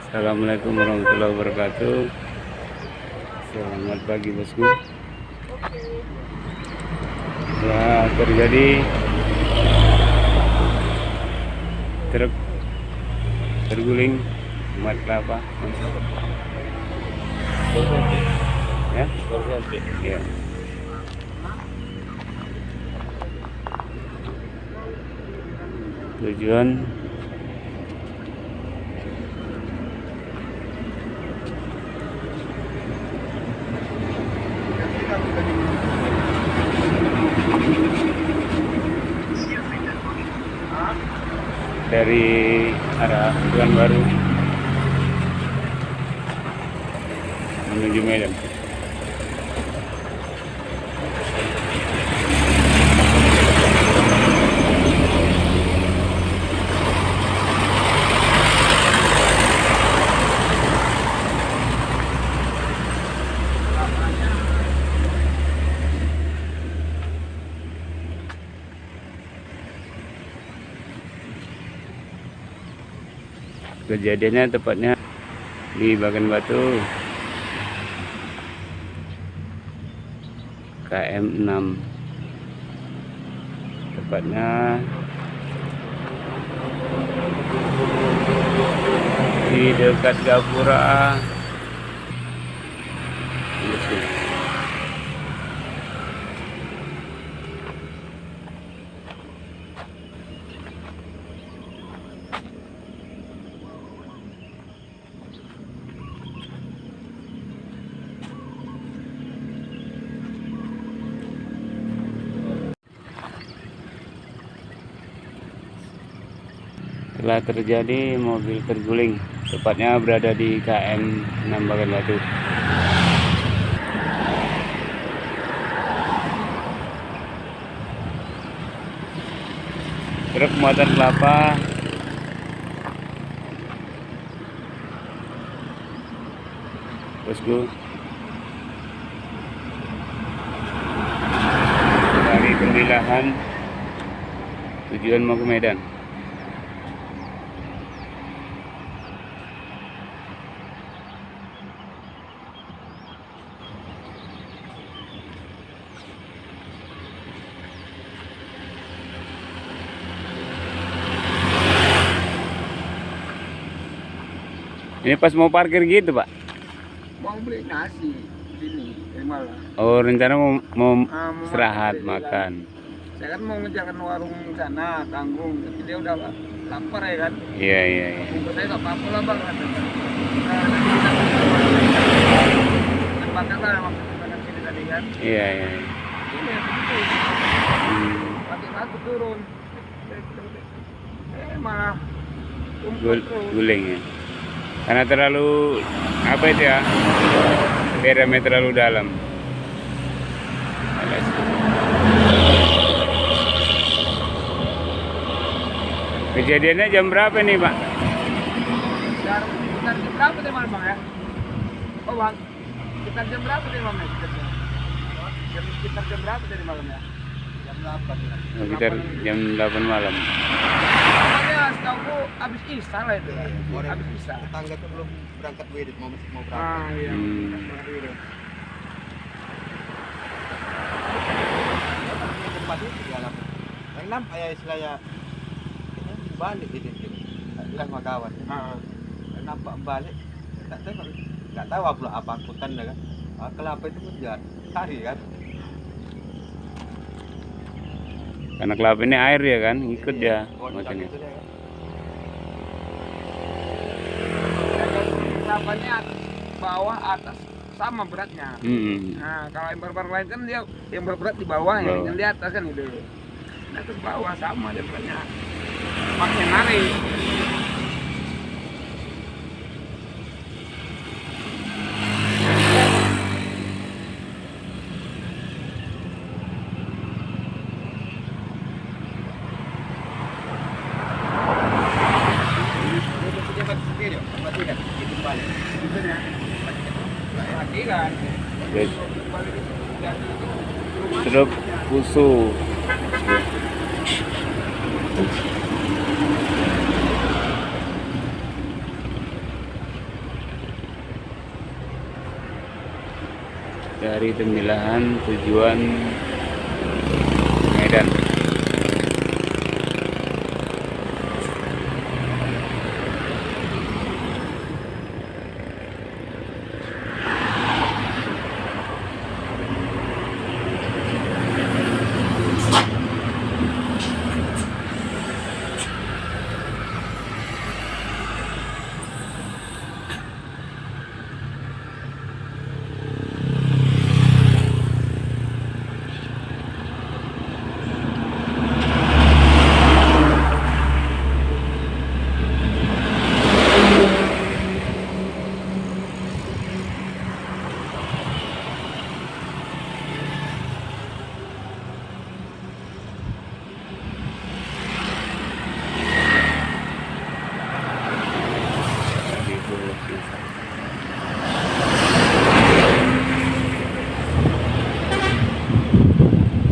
Assalamualaikum warahmatullahi wabarakatuh. Selamat pagi bosku. Telah terjadi truk terguling muat kelapa. Ya? Ya. Tujuan dari arah Tujuan Baru menuju Medan. Kejadiannya tepatnya di Bagan Batu KM 6, tepatnya di dekat Gapura. Telah terjadi mobil terguling, tepatnya berada di KM 6 Bagan Batu. Truk muatan kelapa bosku dari Pemilahan tujuan mau ke Medan. Ini pas mau parkir gitu, Pak? Mau beli nasi sini dari malam. Oh, rencana mau Mau istirahat makan. makan. Saya kan mau ngejalan warung sana tanggung, tapi dia udah lapar ya kan. Iya, iya, iya. Bungkus saya nggak apa-apa lah bang. Nanti tempatnya kan emang makan sini tadi kan. Iya, iya. Ini ya mati turun. Malah Guling ya. Karena terlalu apa itu ya? Deremnya terlalu dalam. Kejadiannya jam berapa nih, Pak? sekitar jam berapa tadi malam bang ya? Oh bang, sekitar jam berapa tadi malam ya? Sekitar jam berapa tadi malam ya? Jam 8 ya. Oh, sekitar jam 8 malam. Pokoknya setahu abis Isya lah itu. Abis Isya. Tetangga tuh belum berangkat WD, mau berangkat. Ah iya. Tempat itu di alam. Yang nampak ya istilahnya balik ini. Tak bilang sama kawan. Yang nampak balik, tak tahu, nggak tahu apa angkutan dah kan. Kelapa itu pun jalan, hari kan. Karena kelapa ini air ya kan, ikut ya Macamnya. macamnya. Kelapanya bawah atas sama beratnya. Nah kalau yang barbar lain kan dia yang berat di bawah ya, yang di atas kan itu. Nah ke bawah sama dia beratnya. Pakai narik. Truk Fuso. dari Tembilahan tujuan Medan.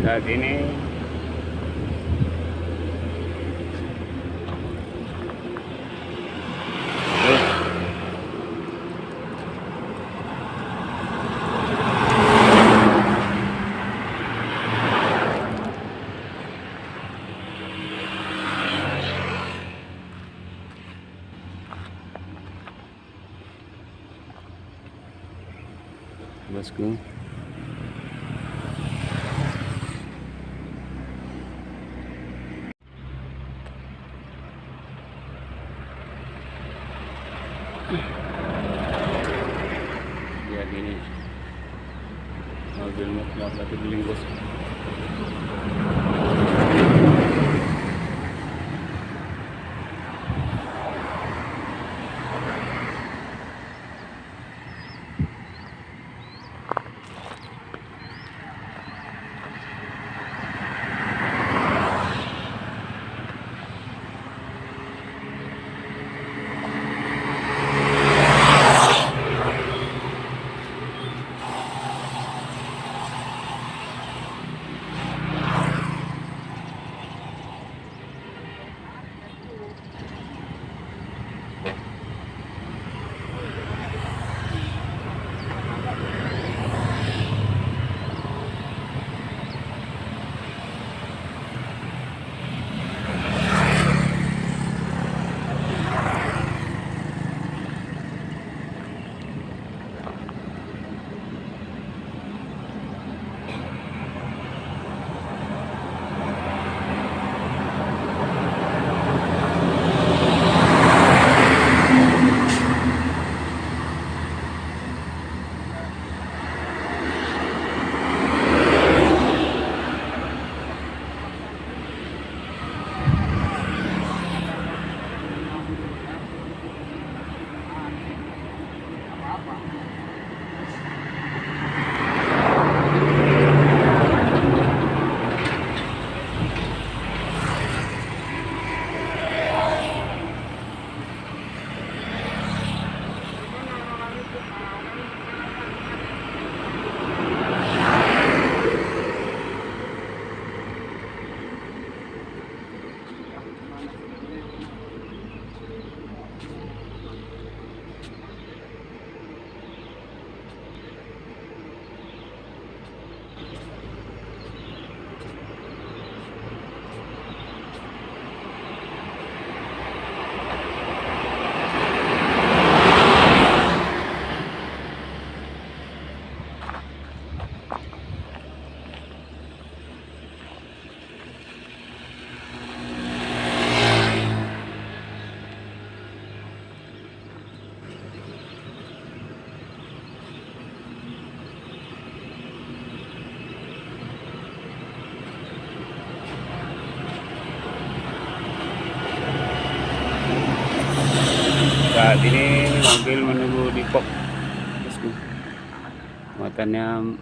Saat ini bosku, jadi ini mobil motor batu guling bos. Saat ini mobil menunggu di pop, bosku. Muatannya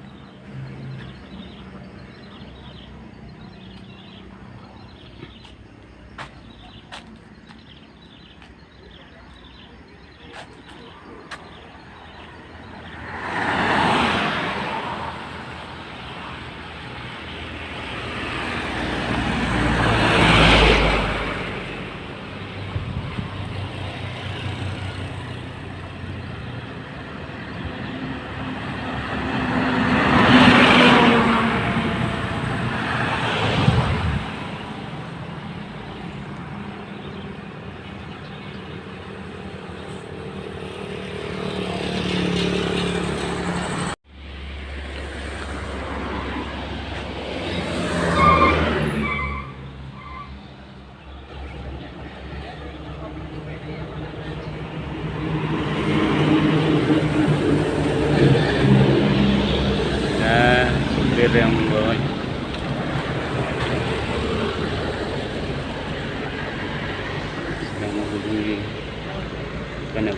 supir yang membawa. Sedang menghubungi karena